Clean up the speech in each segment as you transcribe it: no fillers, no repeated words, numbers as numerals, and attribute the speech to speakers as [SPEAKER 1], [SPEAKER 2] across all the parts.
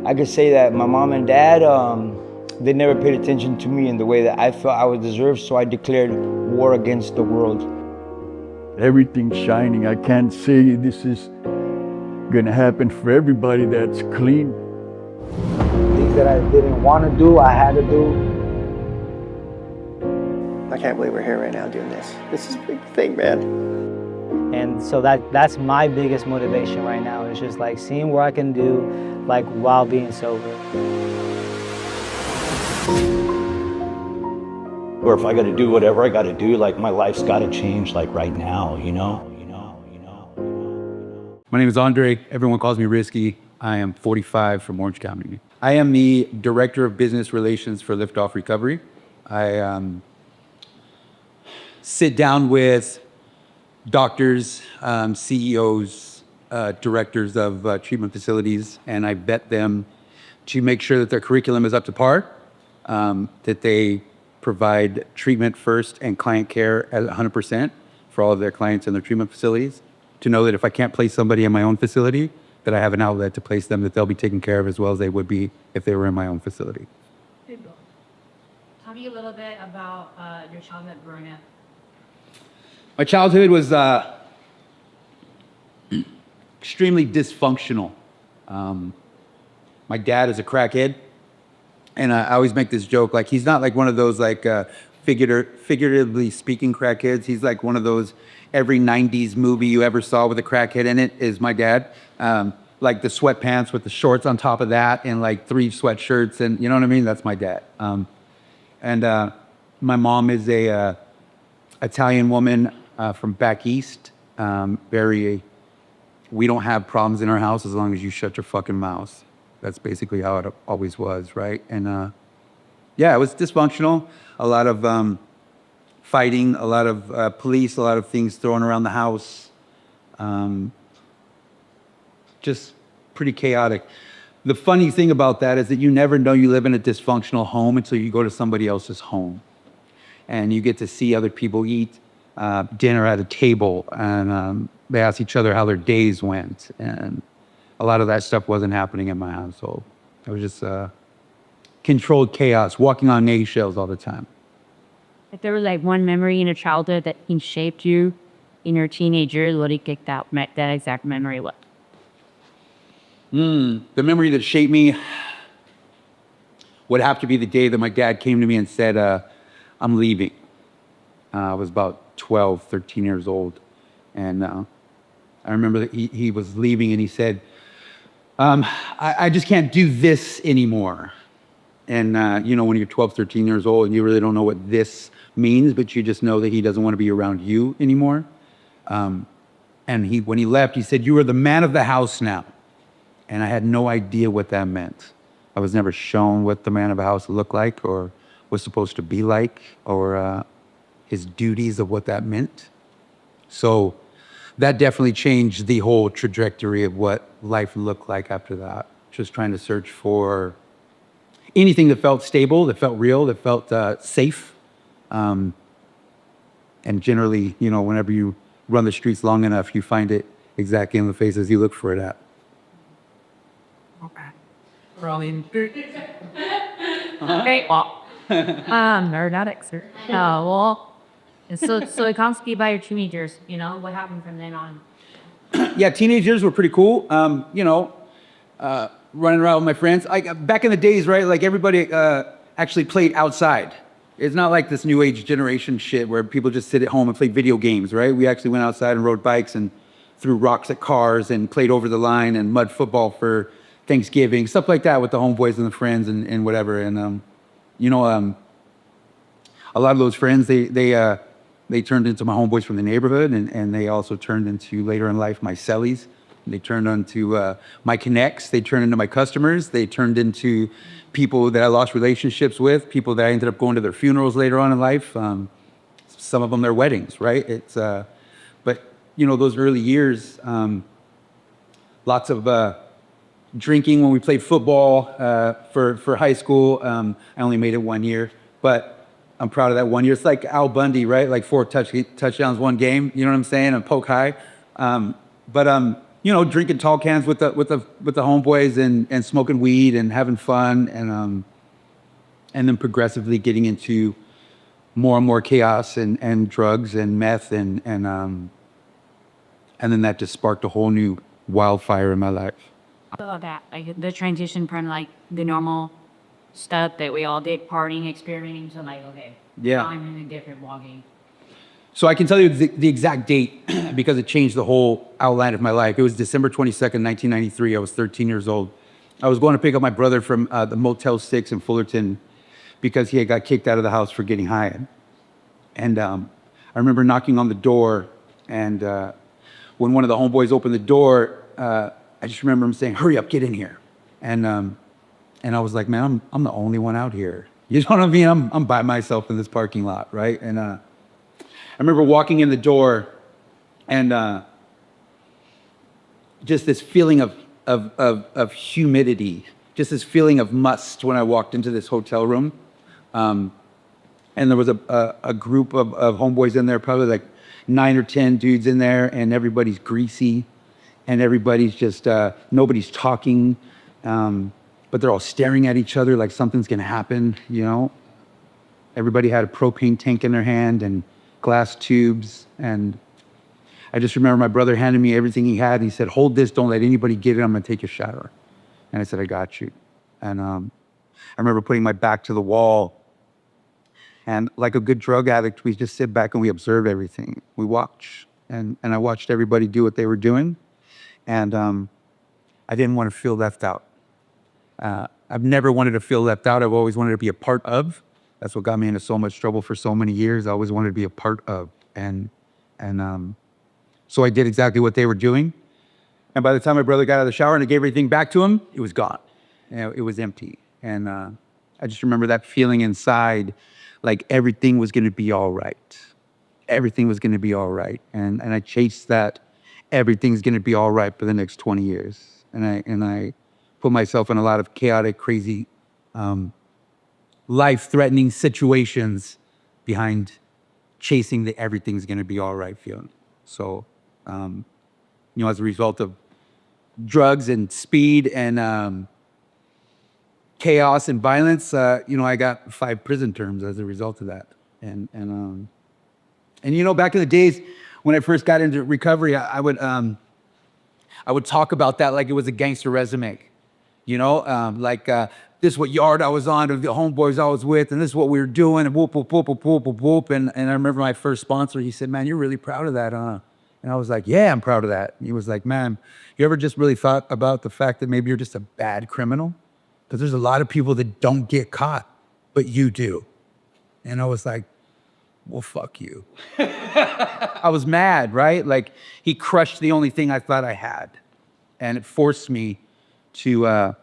[SPEAKER 1] I could say that my mom and dad, they never paid attention to me in the way that I felt I would deserve, so I declared war against the world.
[SPEAKER 2] Everything's shining. I can't say this is gonna happen for everybody that's clean.
[SPEAKER 1] Things that I didn't want to do, I had to do.
[SPEAKER 3] I can't believe we're here right now doing this. This is a big thing, man.
[SPEAKER 4] And so that's my biggest motivation right now, is just like seeing what I can do like while being sober.
[SPEAKER 5] Or if I got to do whatever I got to do, like my life's got to change like right now, you know?
[SPEAKER 6] My name is Andre. Everyone calls me Risky. I am 45 from Orange County. I am the Director of Business Relations for Liftoff Recovery. I sit down with doctors, CEOs, directors of treatment facilities, and I vet them to make sure that their curriculum is up to par, that they provide treatment first and client care at 100% for all of their clients in their treatment facilities, to know that if I can't place somebody in my own facility, that I have an outlet to place them, that they'll be taken care of as well as they would be if they were in my own facility.
[SPEAKER 7] Tell me a little bit about your childhood growing up.
[SPEAKER 6] My childhood was extremely dysfunctional. My dad is a crackhead, and I always make this joke, like he's not like one of those like figuratively speaking crackheads. He's like one of those every 90s movie you ever saw with a crackhead in it is my dad. Like the sweatpants with the shorts on top of that and like 3 sweatshirts, and you know what I mean? That's my dad. And my mom is a Italian woman from back east. We don't have problems in our house as long as you shut your fucking mouth. That's basically how it always was, right? And yeah, it was dysfunctional. A lot of fighting, a lot of police, a lot of things thrown around the house. Just pretty chaotic. The funny thing about that is that you never know you live in a dysfunctional home until you go to somebody else's home. And you get to see other people eat dinner at a table, and they ask each other how their days went. And a lot of that stuff wasn't happening in my household. It was just controlled chaos, walking on eggshells all the time.
[SPEAKER 7] If there was like one memory in your childhood that shaped you in your teenage years, what do you think that exact memory was?
[SPEAKER 6] The memory that shaped me would have to be the day that my dad came to me and said, I'm leaving. I was about 12, 13 years old. And I remember that he was leaving and he said, I just can't do this anymore. And, you know, when you're 12, 13 years old and you really don't know what this means, but you just know that he doesn't want to be around you anymore. And when he left, he said, you are the man of the house now. And I had no idea what that meant. I was never shown what the man of the house looked like or was supposed to be like, or his duties of what that meant. So that definitely changed the whole trajectory of what life looked like after that. Just trying to search for anything that felt stable, that felt real, that felt safe. And generally, you know, whenever you run the streets long enough, you find it exactly in the faces you look for it at.
[SPEAKER 7] Okay. Rolling. Okay, well, aeronautics, sir. Well, so it comes to you by your teenagers, you know, what happened from then on?
[SPEAKER 6] Yeah, teenage years were pretty cool. You know, running around with my friends. Back in the days, right, like everybody actually played outside. It's not like this new age generation shit where people just sit at home and play video games, right? We actually went outside and rode bikes and threw rocks at cars and played over the line and mud football for Thanksgiving, stuff like that with the homeboys and the friends and whatever. And, you know, a lot of those friends, they turned into my homeboys from the neighborhood, and they also turned into, later in life, my cellies. They turned into my connects. They turned into my customers. They turned into people that I lost relationships with, people that I ended up going to their funerals later on in life. Some of them, their weddings, right? But, you know, those early years, lots of drinking when we played football for high school. I only made it 1 year, but I'm proud of that 1 year. It's like Al Bundy, right? Like 4 touchdowns, 1 game, you know what I'm saying? And poke high. But drinking tall cans with the homeboys and smoking weed and having fun and then progressively getting into more and more chaos and drugs and meth and then that just sparked a whole new wildfire in my life.
[SPEAKER 7] About that, like the transition from like the normal stuff that we all did, partying, experimenting, to like, okay,
[SPEAKER 6] Yeah.
[SPEAKER 7] I'm in a different ballgame.
[SPEAKER 6] So I can tell you the exact date because it changed the whole outline of my life. It was December 22nd, 1993. I was 13 years old. I was going to pick up my brother from the Motel 6 in Fullerton because he had got kicked out of the house for getting high. And I remember knocking on the door, and when one of the homeboys opened the door, I just remember him saying, "Hurry up, get in here." And I was like, "Man, I'm the only one out here." You know what I mean? I'm by myself in this parking lot, right? And I remember walking in the door, and just this feeling of humidity, just this feeling of must when I walked into this hotel room. And there was a group of homeboys in there, probably like 9 or 10 dudes in there, and everybody's greasy, and everybody's just, nobody's talking, but they're all staring at each other like something's gonna happen, Everybody had a propane tank in their hand and glass tubes, and I just remember my brother handed me everything he had. He said, "Hold this, don't let anybody get it, I'm gonna take a shower." And I said, "I got you." And I remember putting my back to the wall, and like a good drug addict, we just sit back and we observe everything. We watch, and I watched everybody do what they were doing, and I didn't want to feel left out. I've never wanted to feel left out. I've always wanted to be a part of. That's what got me into so much trouble for so many years. I always wanted to be a part of, and so I did exactly what they were doing. And by the time my brother got out of the shower and I gave everything back to him, it was gone. It was empty. And I just remember that feeling inside, like everything was going to be all right. Everything was going to be all right. And I chased that everything's going to be all right for the next 20 years. And I put myself in a lot of chaotic, crazy, life-threatening situations behind chasing the everything's going to be all right feeling. So, as a result of drugs and speed and chaos and violence, I got 5 prison terms as a result of that. And back in the days when I first got into recovery, I would talk about that like it was a gangster resume. This is what yard I was on, the homeboys I was with, and this is what we were doing, and whoop, whoop, whoop, whoop, whoop, whoop, whoop. And I remember my first sponsor, he said, "Man, you're really proud of that, huh?" And I was like, "Yeah, I'm proud of that." And he was like, "Man, you ever just really thought about the fact that maybe you're just a bad criminal? Because there's a lot of people that don't get caught, but you do." And I was like, "Well, fuck you." I was mad, right? Like, he crushed the only thing I thought I had. And it forced me to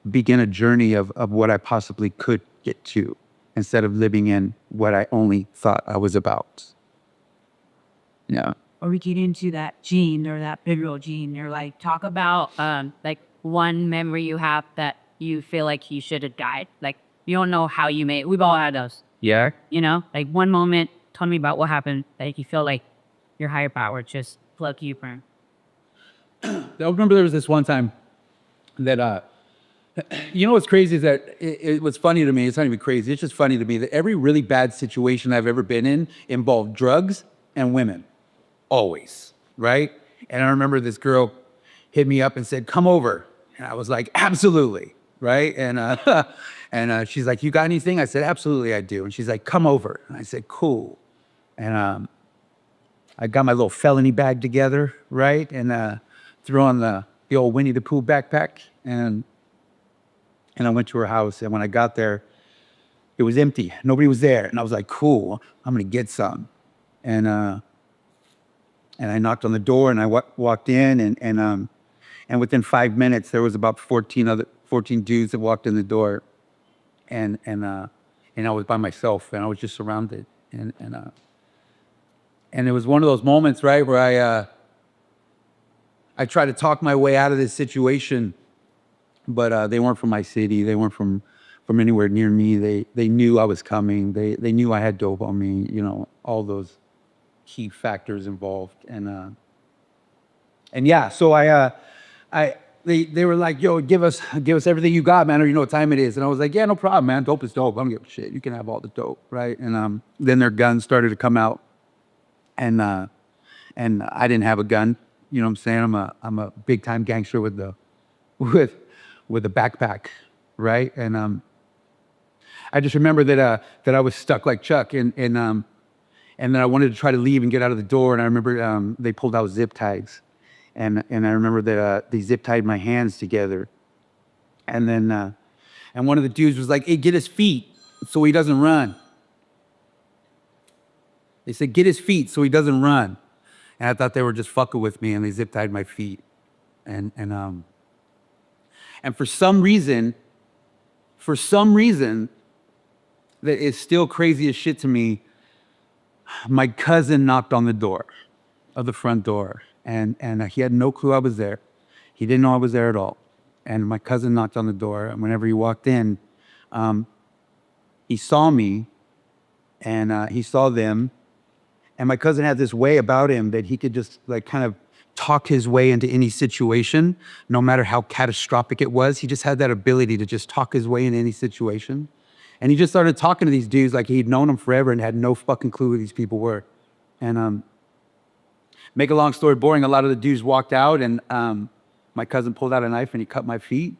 [SPEAKER 6] begin a journey of what I possibly could get to, instead of living in what I only thought I was about. Yeah.
[SPEAKER 7] Or we get into that gene or that pivotal gene, or like talk about like one memory you have that you feel like you should have died. Like you don't know how you made. We've all had those.
[SPEAKER 6] Yeah.
[SPEAKER 7] Like one moment. Tell me about what happened that you feel like your higher power just plugged you from.
[SPEAKER 6] I remember there was this one time that what's crazy is that it was funny to me. It's not even crazy. It's just funny to me that every really bad situation I've ever been in involved drugs and women. Always, right? And I remember this girl hit me up and said, "Come over." And I was like, "Absolutely," right? And she's like, "You got anything?" I said, "Absolutely, I do." And she's like, "Come over." And I said, "Cool." And I got my little felony bag together, right? And threw on the old Winnie the Pooh backpack, and I went to her house. And when I got there, it was empty. Nobody was there. And I was like, "Cool, I'm gonna get some." And I knocked on the door, and I walked in, and within 5 minutes, there was about 14 dudes that walked in the door, and I was by myself, and I was just surrounded, and it was one of those moments, right, where I tried to talk my way out of this situation, but they weren't from my city, they weren't from anywhere near me. They knew I was coming. They knew I had dope on me, all those key factors involved. And And yeah, so they were like, yo, give us everything you got, man, or you know what time it is. And I was like, yeah, no problem, man. Dope is dope. I don't give a shit. You can have all the dope, right? And then their guns started to come out, and I didn't have a gun. You know what I'm saying? I'm a big time gangster with the with a backpack, right? And I just remember that I was stuck like Chuck, and then I wanted to try to leave and get out of the door, and I remember they pulled out zip ties. And I remember that they zip tied my hands together. And then, and one of the dudes was like, hey, get his feet so he doesn't run. They said, get his feet so he doesn't run. And I thought they were just fucking with me, and they zip tied my feet. And for some reason, that is still crazy as shit to me, my cousin knocked on the door of the front door. And he had no clue I was there. He didn't know I was there at all. And my cousin knocked on the door, and whenever he walked in, he saw me, and he saw them. And my cousin had this way about him that he could just like kind of talk his way into any situation, no matter how catastrophic it was. He just had that ability to just talk his way into any situation. And he just started talking to these dudes like he'd known them forever and had no fucking clue who these people were. And make a long story boring, a lot of the dudes walked out, and my cousin pulled out a knife and he cut my feet.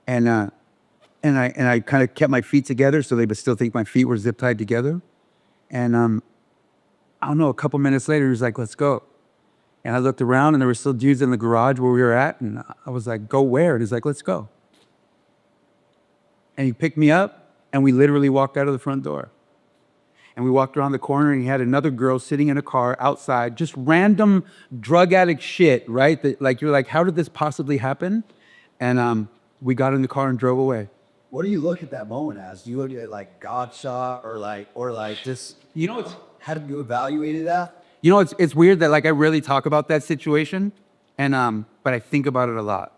[SPEAKER 6] And I kind of kept my feet together so they would still think my feet were zip tied together. And I don't know, a couple minutes later, he was like, let's go. And I looked around, and there were still dudes in the garage where we were at. And I was like, go where? And he's like, let's go. And he picked me up, and we literally walked out of the front door. And we walked around the corner, and he had another girl sitting in a car outside, just random drug addict shit, right? That, like, you're like, how did this possibly happen? And we got in the car and drove away.
[SPEAKER 8] What do you look at that moment as? Do you look at it like God shot or like this?
[SPEAKER 6] You know,
[SPEAKER 8] How did you evaluate that?
[SPEAKER 6] you know, it's weird that like I really talk about that situation, and but I think about it a lot,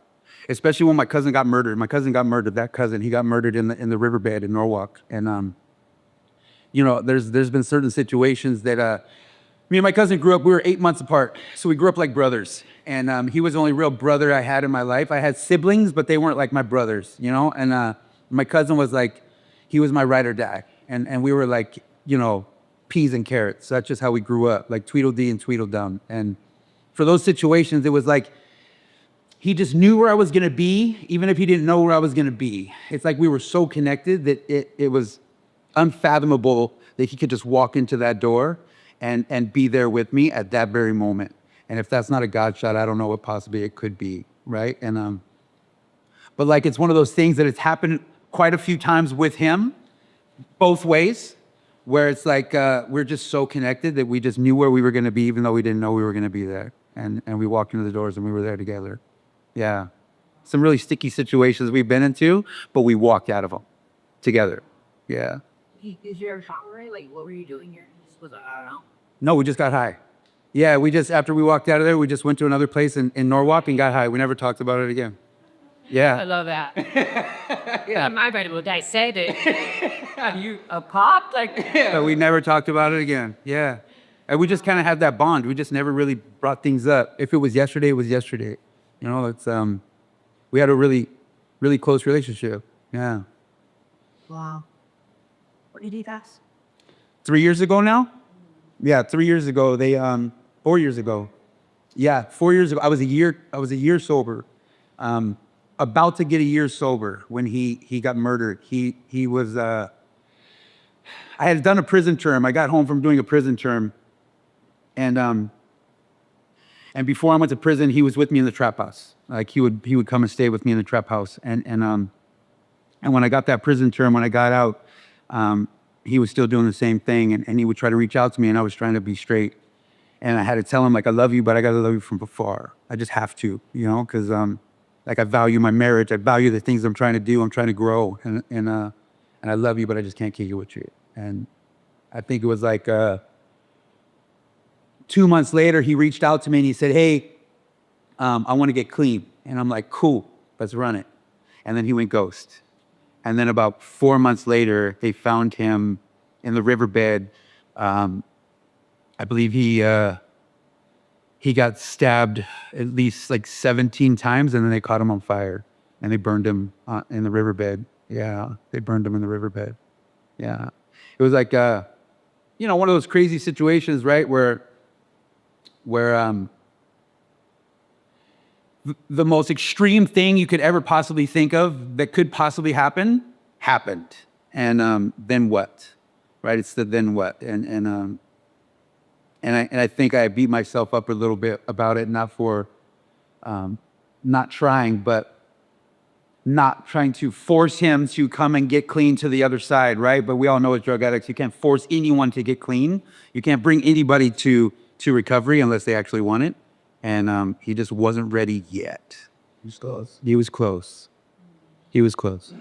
[SPEAKER 6] especially when my cousin got murdered. My cousin got murdered. That cousin, he got murdered in the riverbed in Norwalk, and you know, there's been certain situations that me and my cousin grew up. We were 8 months apart, so we grew up like brothers. And he was the only real brother I had in my life. I had siblings, but they weren't like my brothers, you know. And my cousin was like, he was my ride or die, and we were like, you know, peas and carrots. That's just how we grew up, like Tweedledee and Tweedledum. And for those situations, it was like he just knew where I was gonna be, even if he didn't know where I was gonna be. It's like we were so connected that it was unfathomable that he could just walk into that door and be there with me at that very moment. And if that's not a God shot, I don't know what possibly it could be, right? And but like it's one of those things that it's happened quite a few times with him, both ways, where it's like we're just so connected that we just knew where we were going to be, even though we didn't know we were going to be there. And we walked into the doors and we were there together. Yeah, some really sticky situations we've been into, but we walked out of them together. Yeah.
[SPEAKER 7] Is your shot right? Like, what were you doing here? Just was I don't know.
[SPEAKER 6] No, we just got high. Yeah, we just, after we walked out of there, we just went to another place in Norwalk and got high. We never talked about it again.
[SPEAKER 7] I
[SPEAKER 6] Yeah.
[SPEAKER 7] love that. Yeah, my body will dissect it. Are you a pop? Like,
[SPEAKER 6] Yeah, we never talked about it again. Yeah. And we just kind of had that bond. We just never really brought things up. If it was yesterday, it was yesterday. You know, it's, we had a really, really close relationship. Yeah.
[SPEAKER 7] wow. What did he pass?
[SPEAKER 6] 3 years ago now? Yeah, 3 years ago. They 4 years ago. Yeah, 4 years ago. I was a year sober. About to get a year sober when he got murdered. He was I had done a prison term. I got home from doing a prison term. And before I went to prison, he was with me in the trap house. Like he would come and stay with me in the trap house. And when I got that prison term, when I got out, he was still doing the same thing, and he would try to reach out to me, and I was trying to be straight. And I had to tell him, like, I love you, but I got to love you from afar. I just have to, you know, because, like, I value my marriage. I value the things I'm trying to do. I'm trying to grow, and I love you, but I just can't kick it with you. And I think it was like 2 months later, he reached out to me, and he said, hey, I want to get clean. And I'm like, cool, let's run it. And then he went ghost. And then about 4 months later, they found him in the riverbed. I believe he he got stabbed at least like 17 times, and then they caught him on fire, and they burned him in the riverbed. Yeah, they burned him in the riverbed. Yeah, it was like you know, one of those crazy situations, right, where the most extreme thing you could ever possibly think of that could possibly happen happened, and then what, right? It's the then what, and I think I beat myself up a little bit about it, not for not trying, but not trying to force him to come and get clean to the other side, right? But we all know as drug addicts, you can't force anyone to get clean. You can't bring anybody to recovery unless they actually want it. And he just wasn't ready yet.
[SPEAKER 8] He was close.
[SPEAKER 6] He was close. He was close.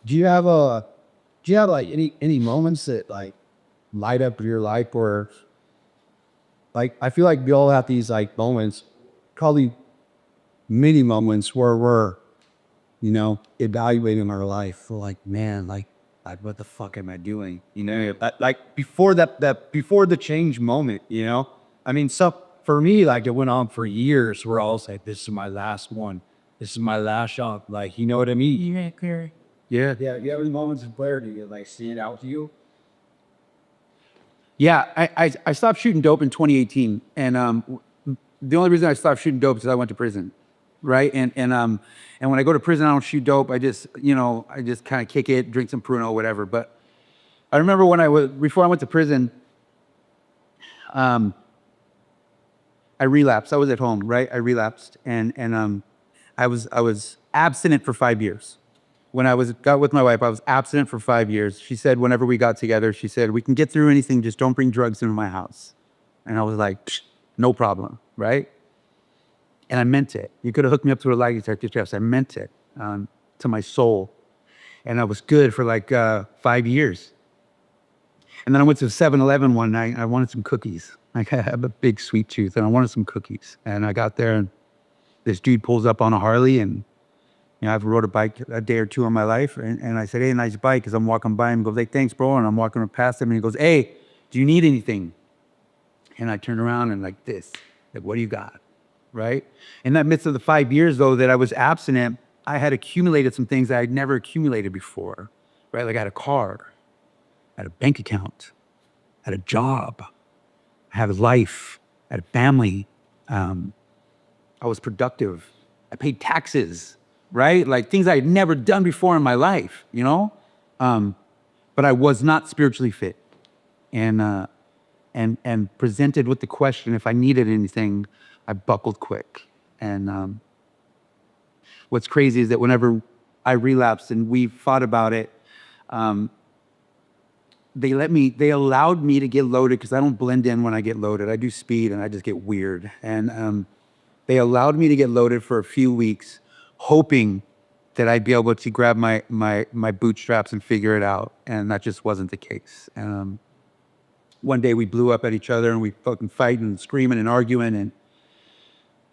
[SPEAKER 8] Do you have like any moments that like light up your life, or like I feel like we all have these like moments, probably many moments where we're, you know, evaluating our life. We're like, man, like what the fuck am I doing? You know, like before before the change moment, you know? I mean, so for me, like it went on for years where I was like, this is my last one. This is my last shot. Like, you know what I mean?
[SPEAKER 6] Yeah, clear. Yeah.
[SPEAKER 8] Yeah, you have any moments of clarity that like stand out to you?
[SPEAKER 6] Yeah, I stopped shooting dope in 2018, and the only reason I stopped shooting dope is I went to prison, right? And when I go to prison, I don't shoot dope. I just, you know, I just kind of kick it, drink some Pruno, whatever. But I remember before I went to prison, I relapsed. I was at home, right? I relapsed, and I was abstinent for 5 years. When I got with my wife, I was abstinent for 5 years. She said, whenever we got together, she said, we can get through anything, just don't bring drugs into my house. And I was like, no problem, right? And I meant it. You could have hooked me up to a lie detector test. I meant it to my soul. And I was good for like 5 years. And then I went to 7-Eleven one night, and I wanted some cookies. Like, I have a big sweet tooth, and I wanted some cookies. And I got there, and this dude pulls up on a Harley, and you know, I've rode a bike a day or two in my life, and I said, hey, nice bike, because I'm walking by him. He goes, hey, thanks, bro. And I'm walking past him, and he goes, hey, do you need anything? And I turned around and like this, like, what do you got, right? In that midst of the 5 years, though, that I was abstinent, I had accumulated some things that I'd never accumulated before, right? Like I had a car, I had a bank account, I had a job, I had a life, I had a family. I was productive. I paid taxes, right? Like things I had never done before in my life, you know? But I was not spiritually fit. And presented with the question, if I needed anything, I buckled quick. And what's crazy is that whenever I relapsed and we fought about it, they allowed me to get loaded, because I don't blend in when I get loaded. I do speed and I just get weird. And they allowed me to get loaded for a few weeks, hoping that I'd be able to grab my bootstraps and figure it out. And that just wasn't the case. One day we blew up at each other, and we fucking fighting and screaming and arguing,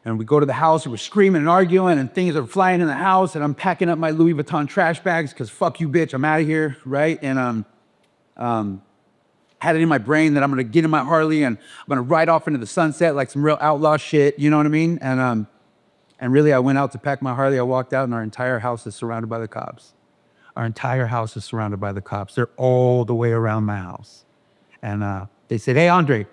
[SPEAKER 6] and we go to the house, and we're screaming and arguing, and things are flying in the house, and I'm packing up my Louis Vuitton trash bags because fuck you, bitch, I'm out of here, right? And had it in my brain that I'm gonna get in my Harley and I'm gonna ride off into the sunset like some real outlaw shit, you know what I mean? And really, I went out to pack my Harley. I walked out, and our entire house is surrounded by the cops. Our entire house is surrounded by the cops. They're all the way around my house. And they said, hey, Andre,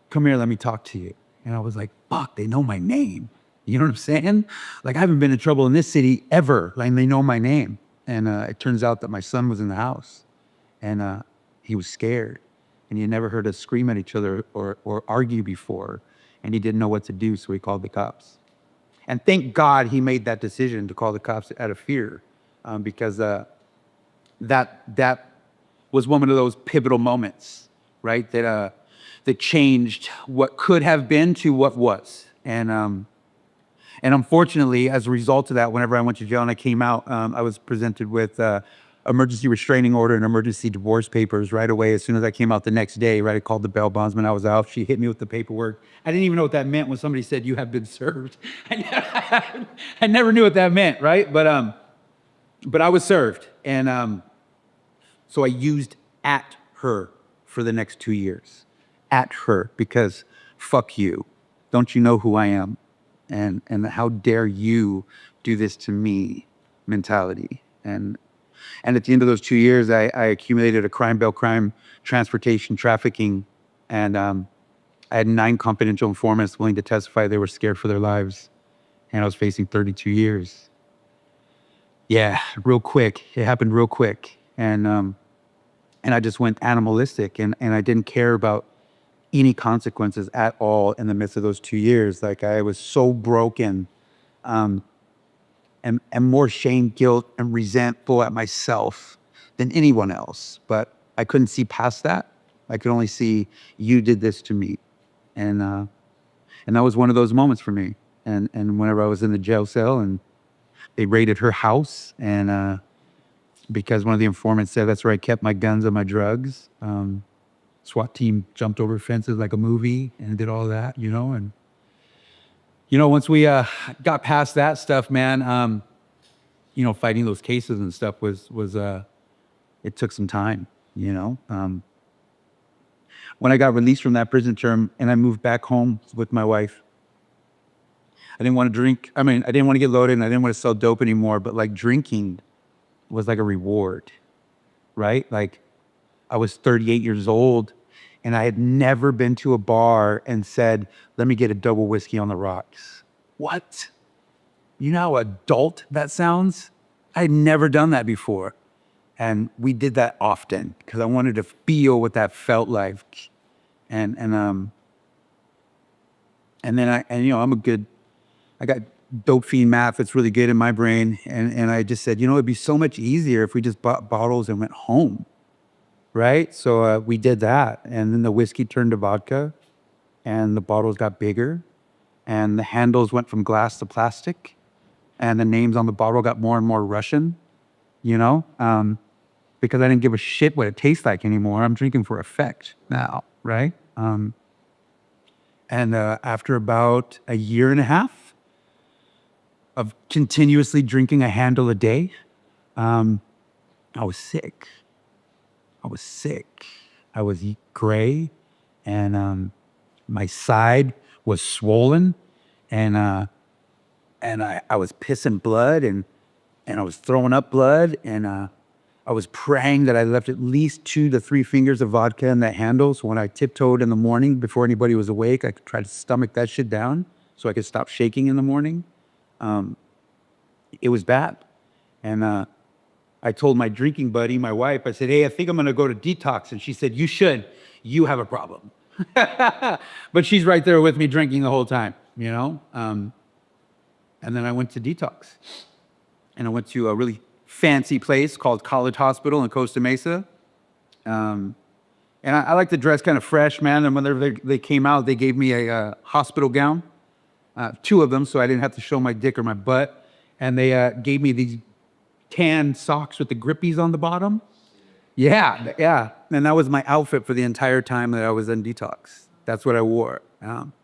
[SPEAKER 6] come here, let me talk to you. And I was like, fuck, they know my name. You know what I'm saying? Like, I haven't been in trouble in this city ever. Like, they know my name. And it turns out that my son was in the house, and he was scared. And he had never heard us scream at each other or argue before. And he didn't know what to do, so he called the cops. And thank God he made that decision to call the cops out of fear, because that was one of those pivotal moments, right? That changed what could have been to what was. And unfortunately, as a result of that, whenever I went to jail and I came out, I was presented with emergency restraining order and emergency divorce papers right away. As soon as I came out the next day, right, I called the bail bondsman. I was out. She hit me with the paperwork. I didn't even know what that meant when somebody said, you have been served. I never knew what that meant, right? But I was served. And so I used at her for the next 2 years. At her, because fuck you. don't you know who I am? And how dare you do this to me mentality. And at the end of those 2 years, I accumulated a crime, bail, crime, transportation, trafficking, and I had 9 confidential informants willing to testify they were scared for their lives, and I was facing 32 years. Yeah, real quick. It happened real quick, and I just went animalistic, and I didn't care about any consequences at all in the midst of those 2 years. Like, I was so broken, and more shame, guilt, and resentful at myself than anyone else. But I couldn't see past that. I could only see, you did this to me. And that was one of those moments for me. And whenever I was in the jail cell and they raided her house, and because one of the informants said that's where I kept my guns and my drugs, SWAT team jumped over fences like a movie and did all that, and once we got past that stuff, man, fighting those cases and stuff was it took some time, When I got released from that prison term and I moved back home with my wife, I didn't want to drink. I didn't want to get loaded and I didn't want to sell dope anymore, but like drinking was like a reward, right? Like, I was 38 years old and I had never been to a bar and said, let me get a double whiskey on the rocks. What? You know how adult that sounds? I had never done that before. And we did that often because I wanted to feel what that felt like. And then I got dope fiend math that's really good in my brain. And I just said, it'd be so much easier if we just bought bottles and went home. Right? So we did that. And then the whiskey turned to vodka and the bottles got bigger and the handles went from glass to plastic and the names on the bottle got more and more Russian, because I didn't give a shit what it tastes like anymore. I'm drinking for effect now, right? And after about a year and a half of continuously drinking a handle a day, I was sick. I was gray, and my side was swollen, and I was pissing blood, and I was throwing up blood, and I was praying that I left at least 2 to 3 fingers of vodka in that handle, so when I tiptoed in the morning before anybody was awake, I could try to stomach that shit down so I could stop shaking in the morning. It was bad, and I told my drinking buddy, my wife, I said, hey, I think I'm going to go to detox. And she said, you should. You have a problem. But she's right there with me drinking the whole time, And then I went to detox. And I went to a really fancy place called College Hospital in Costa Mesa. And I like to dress kind of fresh, man. And whenever they came out, they gave me a hospital gown, 2 of them, so I didn't have to show my dick or my butt. And they gave me these tan socks with the grippies on the bottom. Yeah. And that was my outfit for the entire time that I was in detox. That's what I wore. And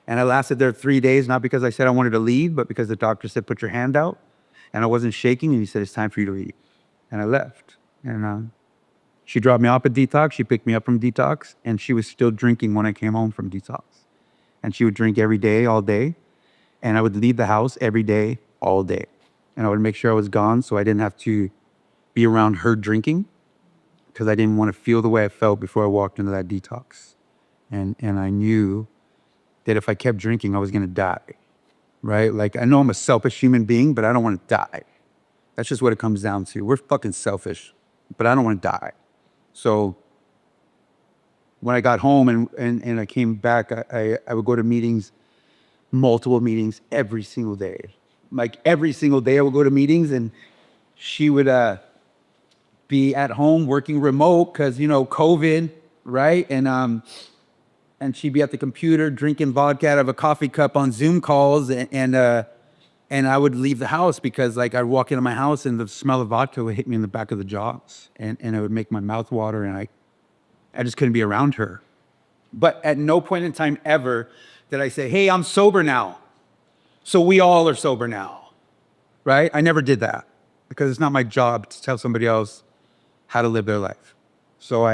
[SPEAKER 6] I lasted there 3 days, not because I said I wanted to leave, but because the doctor said, put your hand out. And I wasn't shaking, and he said, it's time for you to leave. And I left. And she dropped me off at detox. She picked me up from detox, and she was still drinking when I came home from detox. And she would drink every day, all day. And I would leave the house every day, all day. And I would make sure I was gone so I didn't have to be around her drinking, because I didn't want to feel the way I felt before I walked into that detox. And I knew that if I kept drinking, I was going to die, right? Like, I know I'm a selfish human being, but I don't want to die. That's just what it comes down to. We're fucking selfish, but I don't want to die. So when I got home and I came back, I would go to meetings, multiple meetings every single day. Like, every single day I would go to meetings, and she would be at home working remote because, COVID, right? And she'd be at the computer drinking vodka out of a coffee cup on Zoom calls, and I would leave the house because, like, I'd walk into my house and the smell of vodka would hit me in the back of the jaws, and it would make my mouth water, and I just couldn't be around her. But at no point in time ever did I say, hey, I'm sober now, so we all are sober now, right? I never did that because it's not my job to tell somebody else how to live their life. So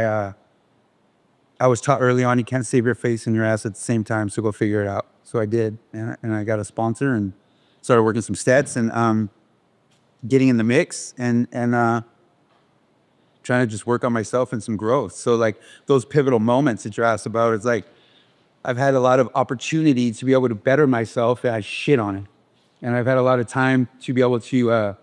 [SPEAKER 6] I was taught early on, you can't save your face and your ass at the same time, so go figure it out. So I did, and I got a sponsor and started working some stats and getting in the mix and trying to just work on myself and some growth. So like those pivotal moments that you're asked about, it's like I've had a lot of opportunity to be able to better myself and I shit on it. And I've had a lot of time to be able to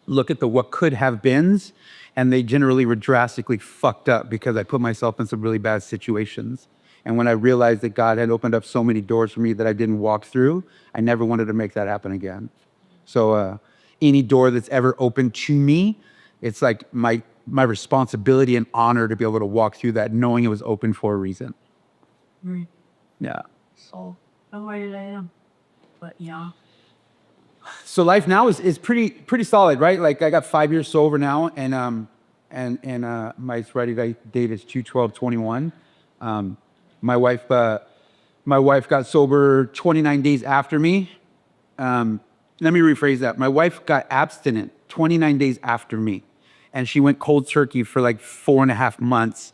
[SPEAKER 6] look at the what could have beens, and they generally were drastically fucked up because I put myself in some really bad situations. And when I realized that God had opened up so many doors for me that I didn't walk through, I never wanted to make that happen again. So any door that's ever opened to me, it's like my responsibility and honor to be able to walk through that, knowing it was open for a reason.
[SPEAKER 7] Right.
[SPEAKER 6] Yeah.
[SPEAKER 7] So, where did I am? But yeah.
[SPEAKER 6] So life now is pretty solid, right? Like I got 5 years sober now, and my sobriety date is 2/12/21. My wife got sober 29 days after me. Let me rephrase that. My wife got abstinent 29 days after me, and she went cold turkey for like 4.5 months.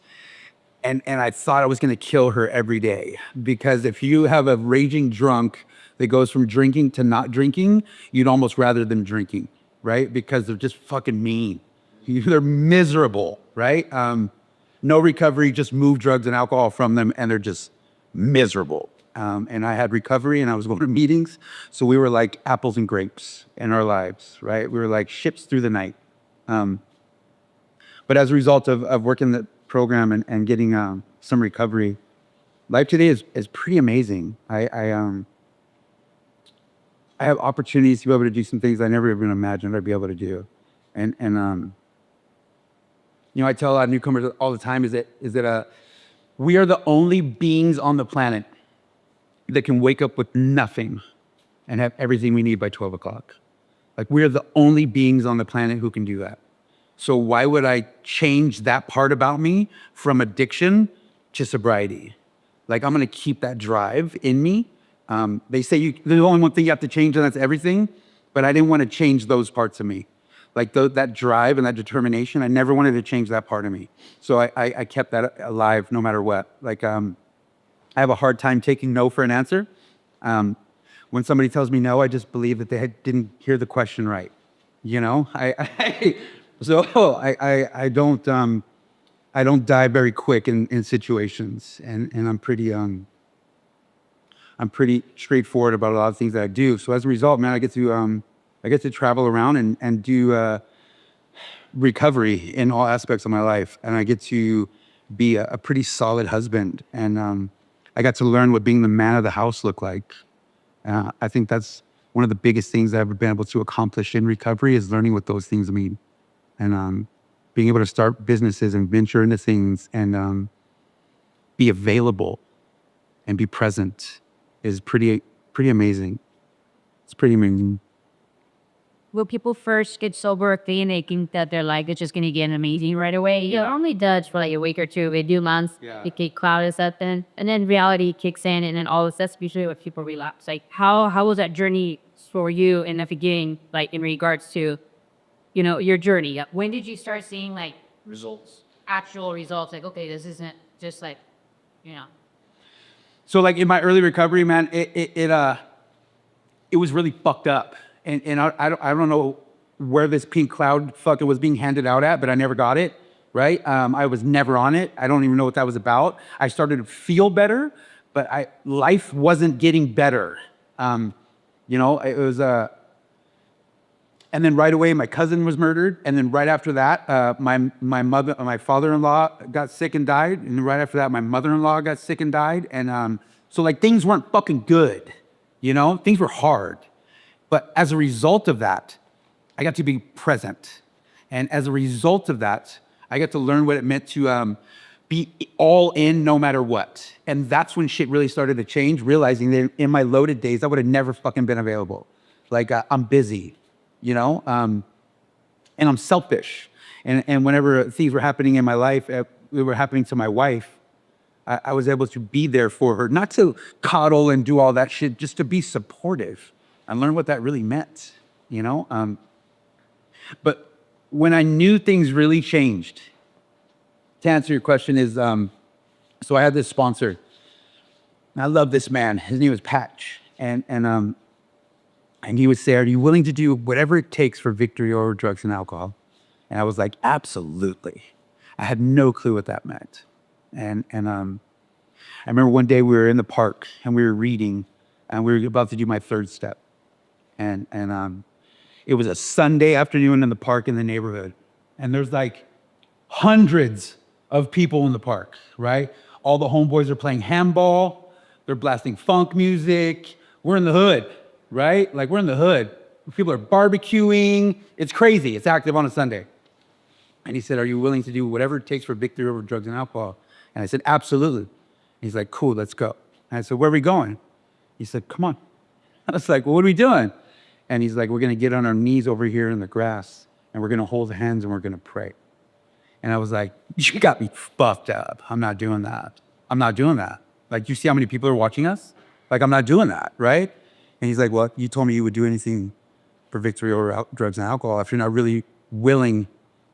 [SPEAKER 6] And I thought I was going to kill her every day, because if you have a raging drunk that goes from drinking to not drinking, you'd almost rather them drinking, right? Because they're just fucking mean. They're miserable, right? No recovery, just move drugs and alcohol from them, and they're just miserable. And I had recovery, and I was going to meetings, so we were like apples and grapes in our lives, right? We were like ships through the night. But as a result of working the program and getting some recovery, life today is pretty amazing. I have opportunities to be able to do some things I never even imagined I'd be able to do. And you know, I tell a lot of newcomers all the time is that we are the only beings on the planet that can wake up with nothing and have everything we need by 12 o'clock. Like, we're the only beings on the planet who can do that. So why would I change that part about me from addiction to sobriety? Like, I'm gonna keep that drive in me. They say there's only one thing you have to change, and that's everything. But I didn't want to change those parts of me. Like that drive and that determination, I never wanted to change that part of me. So I kept that alive no matter what. Like, I have a hard time taking no for an answer. When somebody tells me no, I just believe that they didn't hear the question right. You know, So I don't die very quick in situations, and I'm pretty straightforward about a lot of things that I do. So as a result, man, I get to travel around and do recovery in all aspects of my life, and I get to be a pretty solid husband, and I got to learn what being the man of the house looked like. I think that's one of the biggest things I've ever been able to accomplish in recovery, is learning what those things mean. And being able to start businesses and venture into things and be available and be present is pretty amazing. It's pretty amazing.
[SPEAKER 7] Will people first get sober or clean, they think that their life is just gonna get amazing right away? It only does for like a week or two, a few months.
[SPEAKER 6] Yeah.
[SPEAKER 7] It get clouded something, and then reality kicks in, and then all of that's usually what people relapse. Like, how was that journey for you in the beginning, like in regards to, you know, your journey? When did you start seeing like actual results? Like, okay, this isn't just like, you know.
[SPEAKER 6] So like in my early recovery, man, it was really fucked up. And I don't know where this pink cloud fucking was being handed out at, but I never got it, right? I was never on it. I don't even know what that was about. I started to feel better, but life wasn't getting better. You know, it was and then right away my cousin was murdered, and then right after that, my father-in-law got sick and died, and right after that my mother-in-law got sick and died, and so like things weren't fucking good, you know, things were hard. But as a result of that, I got to be present. And as a result of that, I got to learn what it meant to be all in no matter what. And that's when shit really started to change, realizing that in my loaded days, I would have never fucking been available. Like, I'm busy, you know? And I'm selfish. And whenever things were happening in my life, they were happening to my wife, I was able to be there for her, not to coddle and do all that shit, just to be supportive. I learned what that really meant, you know? But when I knew things really changed, to answer your question, is So I had this sponsor. And I love this man. His name was Patch. And he would say, are you willing to do whatever it takes for victory over drugs and alcohol? And I was like, absolutely. I had no clue what that meant. And I remember one day we were in the park and we were reading and we were about to do my third step. And it was a Sunday afternoon in the park in the neighborhood. And there's like hundreds of people in the park, right? All the homeboys are playing handball. They're blasting funk music. We're in the hood, right? Like we're in the hood. People are barbecuing. It's crazy. It's active on a Sunday. And he said, are you willing to do whatever it takes for victory over drugs and alcohol? And I said, absolutely. He's like, cool, let's go. And I said, where are we going? He said, come on. I was like, well, what are we doing? And he's like, we're going to get on our knees over here in the grass and we're going to hold hands and we're going to pray. And I was like, you got me buffed up. I'm not doing that. I'm not doing that. Like, you see how many people are watching us? Like, I'm not doing that, right? And he's like, well, you told me you would do anything for victory over drugs and alcohol. If you're not really willing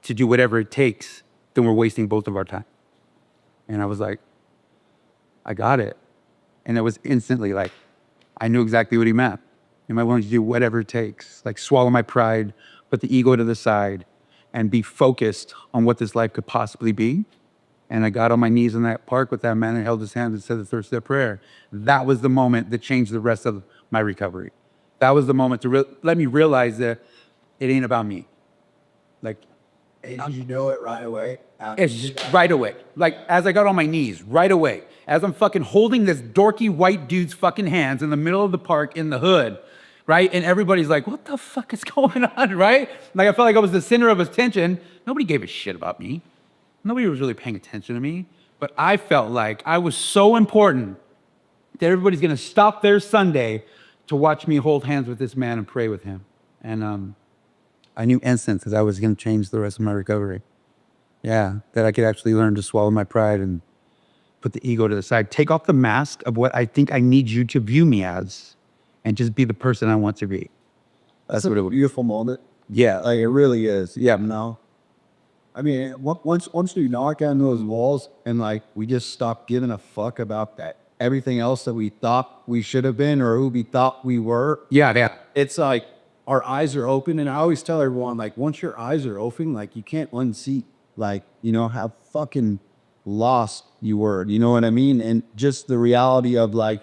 [SPEAKER 6] to do whatever it takes, then we're wasting both of our time. And I was like, I got it. And it was instantly like, I knew exactly what he meant. Am I willing to do whatever it takes? Like swallow my pride, put the ego to the side, and be focused on what this life could possibly be. And I got on my knees in that park with that man and held his hand and said the third step prayer. That was the moment that changed the rest of my recovery. That was the moment to let me realize that it ain't about me. Like,
[SPEAKER 8] And did you know it right away?
[SPEAKER 6] it's right away. Like, as I got on my knees, right away. As I'm fucking holding this dorky white dude's fucking hands in the middle of the park in the hood, right? And everybody's like, what the fuck is going on, right? Like, I felt like I was the center of attention. Nobody gave a shit about me. Nobody was really paying attention to me. But I felt like I was so important that everybody's gonna stop their Sunday to watch me hold hands with this man and pray with him. And I knew instant that I was gonna change the rest of my recovery. Yeah, that I could actually learn to swallow my pride and put the ego to the side. Take off the mask of what I think I need you to view me as and just be the person I want to be.
[SPEAKER 8] That's what a beautiful moment.
[SPEAKER 6] Yeah.
[SPEAKER 8] Like, it really is.
[SPEAKER 6] Yeah.
[SPEAKER 8] No. I mean, once we knock down those walls and like we just stop giving a fuck about that everything else that we thought we should have been or who we thought we were.
[SPEAKER 6] Yeah.
[SPEAKER 8] It's like our eyes are open, and I always tell everyone, like, once your eyes are open, like, you can't unsee, like, you know, how fucking lost you were. You know what I mean? And just the reality of like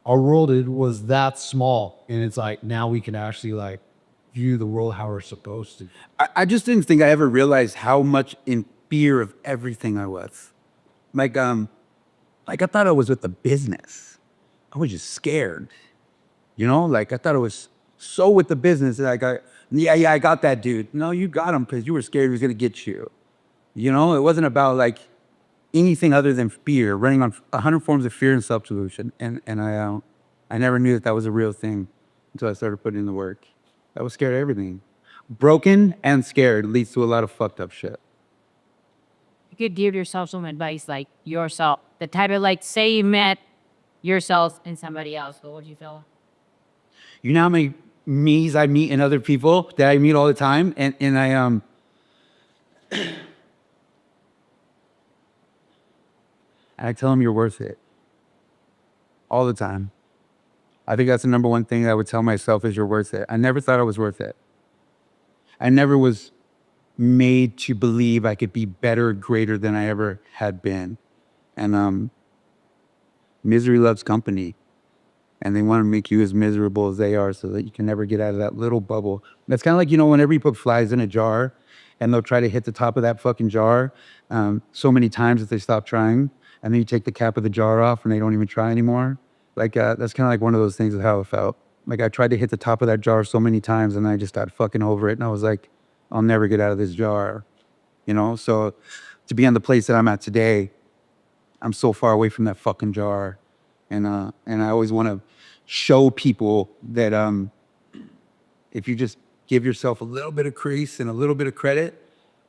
[SPEAKER 8] our world was that small, and it's like now we can actually like view the world how we're supposed to.
[SPEAKER 6] I just didn't think I ever realized how much in fear of everything I was. Like I thought I was with the business. I was just scared. You know, like I thought I was so with the business that I got that dude. No, you got him because you were scared he was gonna get you. You know, it wasn't about like anything other than fear, running on 100 forms of fear and self-delusion. And I never knew that was a real thing until I started putting in the work. I was scared of everything. Broken and scared leads to a lot of fucked up shit.
[SPEAKER 7] You could give yourself some advice, like yourself, the type of like, say you met yourself and somebody else, what would you feel?
[SPEAKER 6] You know how many me's I meet in other people that I meet all the time? And I tell them you're worth it. All the time. I think that's the number one thing I would tell myself is you're worth it. I never thought I was worth it. I never was made to believe I could be better, greater than I ever had been. And misery loves company. And they want to make you as miserable as they are so that you can never get out of that little bubble. That's kind of like, you know, whenever you put flies in a jar and they'll try to hit the top of that fucking jar so many times that they stop trying. And then you take the cap of the jar off and they don't even try anymore. Like, that's kind of like one of those things of how it felt. Like, I tried to hit the top of that jar so many times and I just got fucking over it. And I was like, I'll never get out of this jar, you know? So to be in the place that I'm at today, I'm so far away from that fucking jar. And I always want to show people that if you just give yourself a little bit of grace and a little bit of credit,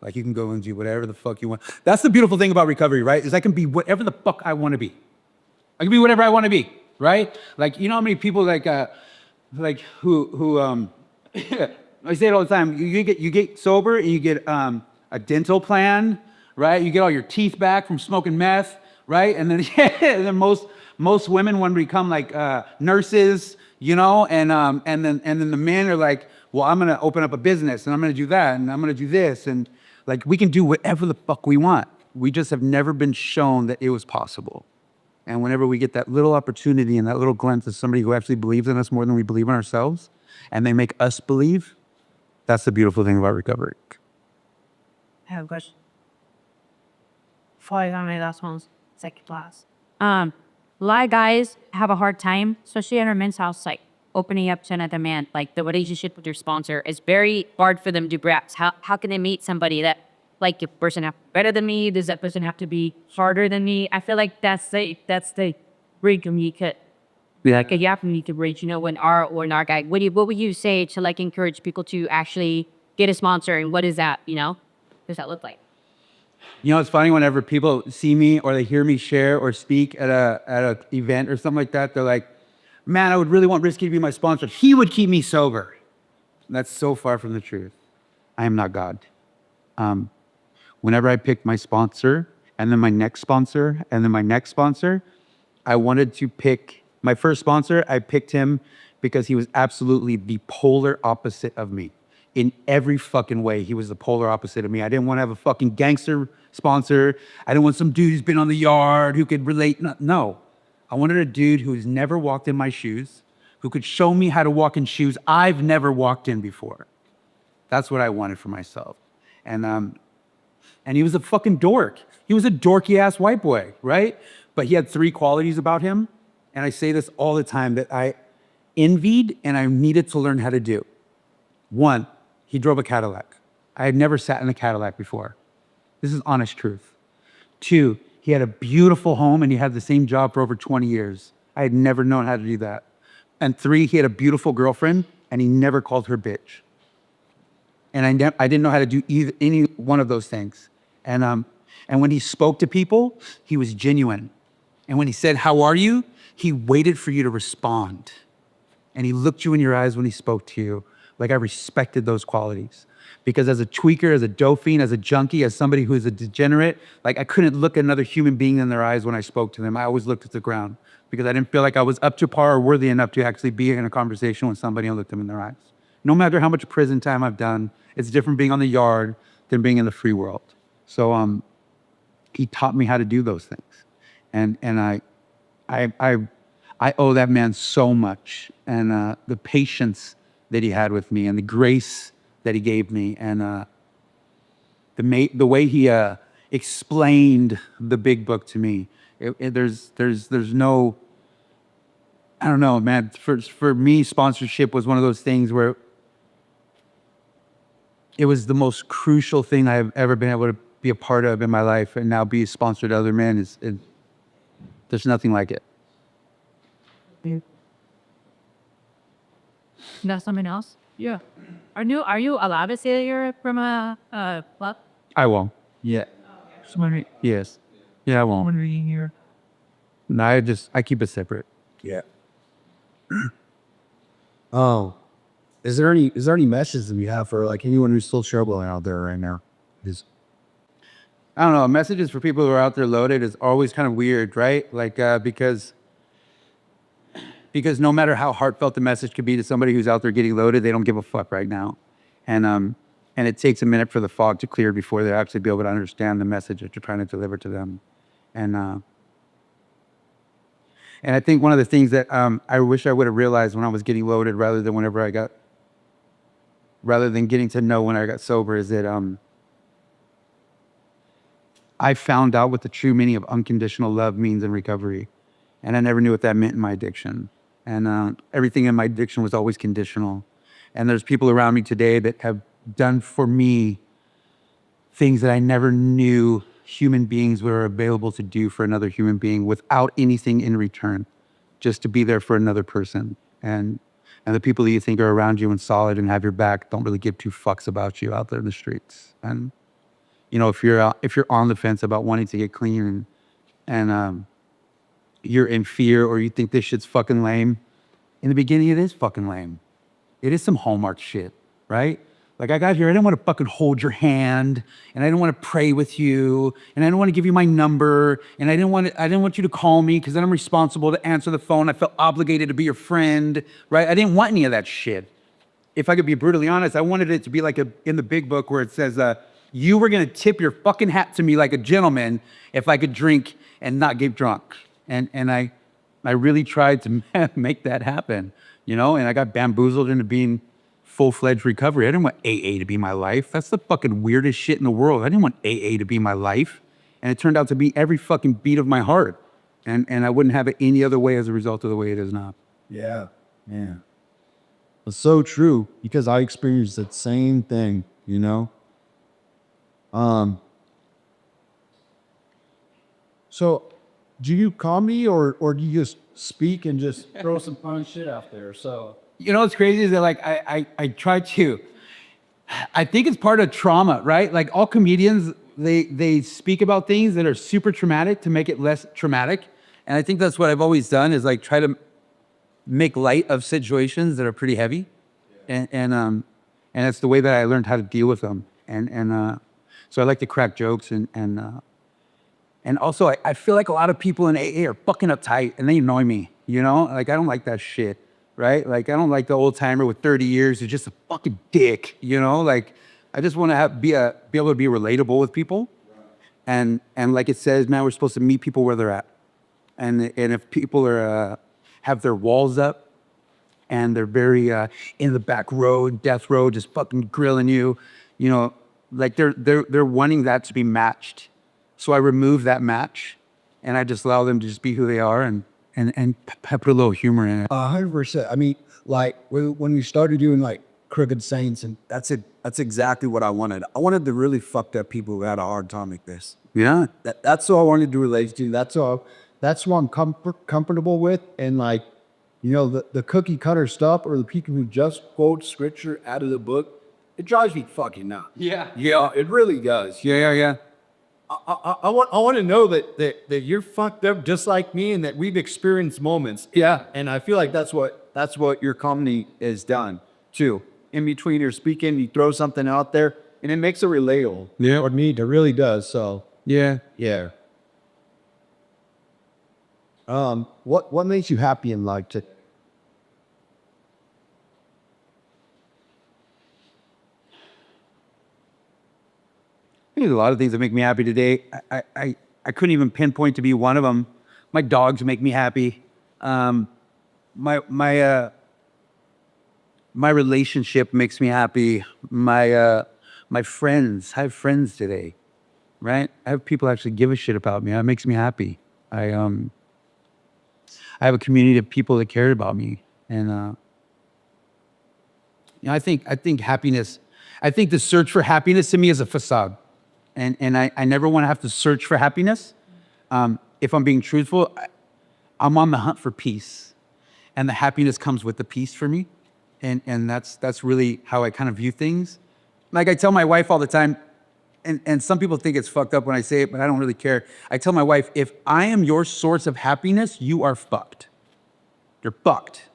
[SPEAKER 6] like you can go and do whatever the fuck you want. That's the beautiful thing about recovery, right? Is I can be whatever the fuck I want to be. I can be whatever I want to be, right? Like, you know how many people who I say it all the time. You get sober and you get a dental plan, right? You get all your teeth back from smoking meth, right? And then and then most women want to become like nurses, you know, and then the men are like, well, I'm gonna open up a business and I'm gonna do that and I'm gonna do this, and like we can do whatever the fuck we want. We just have never been shown that it was possible. And whenever we get that little opportunity and that little glimpse of somebody who actually believes in us more than we believe in ourselves, and they make us believe, that's the beautiful thing about recovery.
[SPEAKER 7] I have a question. Before I got my last one's second class. A lot of guys have a hard time, especially in our men's house, like opening up to another man. Like the relationship with your sponsor is very hard for them to grasp. How can they meet somebody that, like, a person have to be better than me? Does that person have to be harder than me? I feel like that's the break you could, like a gap you could bridge, you know, when our guy. What would you say to like encourage people to actually get a sponsor, and what is that, you know? What does that look like?
[SPEAKER 6] You know, it's funny whenever people see me or they hear me share or speak at a event or something like that, they're like, man, I would really want Risky to be my sponsor. He would keep me sober. That's so far from the truth. I am not God. Whenever I picked my sponsor and then my next sponsor and then my next sponsor, I wanted to pick my first sponsor. I picked him because he was absolutely the polar opposite of me. In every fucking way, he was the polar opposite of me. I didn't want to have a fucking gangster sponsor. I didn't want some dude who's been on the yard, who could relate. No. I wanted a dude who's never walked in my shoes, who could show me how to walk in shoes I've never walked in before. That's what I wanted for myself. And he was a fucking dork. He was a dorky ass white boy, right? But he had 3 qualities about him. And I say this all the time that I envied and I needed to learn how to do. 1, he drove a Cadillac. I had never sat in a Cadillac before. This is honest truth. 2, he had a beautiful home and he had the same job for over 20 years. I had never known how to do that. And 3, he had a beautiful girlfriend and he never called her bitch. And I didn't know how to do any one of those things. And when he spoke to people, he was genuine. And when he said, "How are you?" he waited for you to respond. And he looked you in your eyes when he spoke to you. Like, I respected those qualities. Because as a tweaker, as a dope fiend, as a junkie, as somebody who's a degenerate, like, I couldn't look another human being in their eyes when I spoke to them. I always looked at the ground because I didn't feel like I was up to par or worthy enough to actually be in a conversation with somebody and look them in their eyes. No matter how much prison time I've done, it's different being on the yard than being in the free world. So he taught me how to do those things. And I owe that man so much. And the patience that he had with me and the grace that he gave me and the way he explained the big book to me. There's no, I don't know, man. For me, sponsorship was one of those things where it was the most crucial thing I've ever been able to be a part of in my life, and now be sponsored to other men there's nothing like it.
[SPEAKER 7] That's something else? Yeah. Are you allowed to say that you're from a club?
[SPEAKER 6] I won't. Yeah. Yes. Yeah, I won't.
[SPEAKER 7] Here.
[SPEAKER 6] No, I keep it separate.
[SPEAKER 8] Yeah. Oh, is there any messages that we have for like anyone who's still struggling out there right now?
[SPEAKER 6] I don't know. Messages for people who are out there loaded is always kind of weird, right? Like, because no matter how heartfelt the message could be to somebody who's out there getting loaded, they don't give a fuck right now. And it takes a minute for the fog to clear before they actually be able to understand the message that you're trying to deliver to them. And I think one of the things that I wish I would have realized when I was getting loaded rather than getting to know when I got sober is that I found out what the true meaning of unconditional love means in recovery. And I never knew what that meant in my addiction. And everything in my addiction was always conditional. And there's people around me today that have done for me things that I never knew human beings were available to do for another human being without anything in return, just to be there for another person. And the people that you think are around you and solid and have your back don't really give 2 fucks about you out there in the streets. And you know, if you're on the fence about wanting to get clean and you're in fear or you think this shit's fucking lame, in the beginning it is fucking lame. It is some Hallmark shit, right? Like I got here, I didn't want to fucking hold your hand, and I didn't want to pray with you, and I didn't want to give you my number, and I didn't want you to call me because then I'm responsible to answer the phone. I felt obligated to be your friend, right? I didn't want any of that shit. If I could be brutally honest, I wanted it to be like in the big book where it says, you were gonna tip your fucking hat to me like a gentleman if I could drink and not get drunk. And I really tried to make that happen, you know? And I got bamboozled into being full-fledged recovery. I didn't want AA to be my life. That's the fucking weirdest shit in the world. I didn't want AA to be my life. And it turned out to be every fucking beat of my heart. And I wouldn't have it any other way as a result of the way it is now.
[SPEAKER 8] Yeah. Yeah. It's so true because I experienced that same thing, you know? So do you comedy or do you just speak and just throw some fun shit out there? So
[SPEAKER 6] You know what's crazy is that like I try to, I think it's part of trauma, right? Like all comedians, they speak about things that are super traumatic to make it less traumatic. And I think that's what I've always done is like try to make light of situations that are pretty heavy. And that's the way that I learned how to deal with them. So I like to crack jokes and also I feel like a lot of people in AA are fucking uptight and they annoy me, you know? Like I don't like that shit. Right? Like, I don't like the old timer with 30 years who's just a fucking dick, you know? Like, I just want to be able to be relatable with people. And like it says, man, we're supposed to meet people where they're at. And if people are, have their walls up and they're very in the back row, death row, just fucking grilling you, you know, like they're wanting that to be matched. So I remove that match and I just allow them to just be who they are and put a little humor in it.
[SPEAKER 8] 100%. I mean, like when we started doing like Crooked Saints, and that's it. That's exactly what I wanted. I wanted the really fucked up people who had a hard time like this.
[SPEAKER 6] Yeah.
[SPEAKER 8] That's who I wanted to relate to. That's who I'm comfortable with. And like, you know, the cookie cutter stuff or the people who just quote scripture out of the book, it drives me fucking nuts.
[SPEAKER 6] Yeah.
[SPEAKER 8] Yeah, it really does.
[SPEAKER 6] Yeah.
[SPEAKER 8] I want to know that you're fucked up just like me and that we've experienced moments.
[SPEAKER 6] Yeah.
[SPEAKER 8] And I feel like that's what your comedy has done too. In between you're speaking, you throw something out there and it makes it relatable.
[SPEAKER 6] Yeah.
[SPEAKER 8] Or me, it really does. So
[SPEAKER 6] Yeah.
[SPEAKER 8] yeah. What makes you happy in life today?
[SPEAKER 6] There's a lot of things that make me happy today. I couldn't even pinpoint to be one of them. My dogs make me happy. My relationship makes me happy. My friends, I have friends today, right? I have people actually give a shit about me. That makes me happy. I have a community of people that care about me, and you know, I think happiness. I think the search for happiness to me is a facade. And I never want to have to search for happiness. If I'm being truthful, I'm on the hunt for peace. And the happiness comes with the peace for me. And that's really how I kind of view things. Like I tell my wife all the time, and some people think it's fucked up when I say it, but I don't really care. I tell my wife, if I am your source of happiness, you are fucked. You're fucked.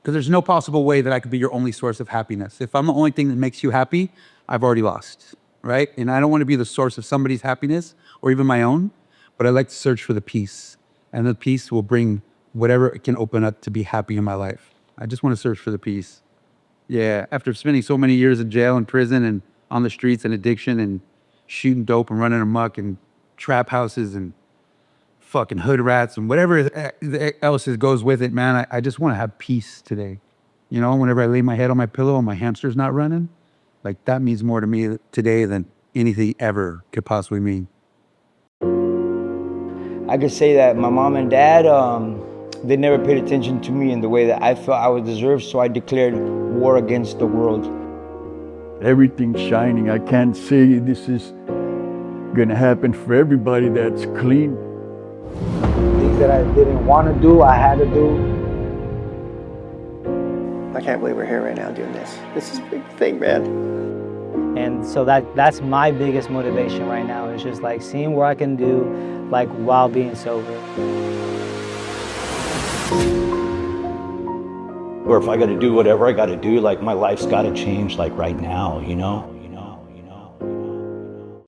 [SPEAKER 6] Because there's no possible way that I could be your only source of happiness. If I'm the only thing that makes you happy, I've already lost. Right? And I don't want to be the source of somebody's happiness or even my own, but I like to search for the peace. And the peace will bring whatever it can open up to be happy in my life. I just want to search for the peace. Yeah, after spending so many years in jail and prison and on the streets and addiction and shooting dope and running amok and trap houses and fucking hood rats and whatever else goes with it, man, I just want to have peace today. You know, whenever I lay my head on my pillow and my hamster's not running, like that means more to me today than anything ever could possibly mean.
[SPEAKER 1] I could say that my mom and dad, they never paid attention to me in the way that I felt I would deserve, so I declared war against the world.
[SPEAKER 2] Everything's shining. I can't say this is gonna happen for everybody that's clean.
[SPEAKER 4] Things that I didn't want to do, I had to do.
[SPEAKER 3] I can't believe we're here right now doing this. This is a big thing, man.
[SPEAKER 4] And so that's my biggest motivation right now is just like seeing what I can do like while being sober.
[SPEAKER 5] Or if I got to do whatever I got to do, like my life's got to change like right now, you know?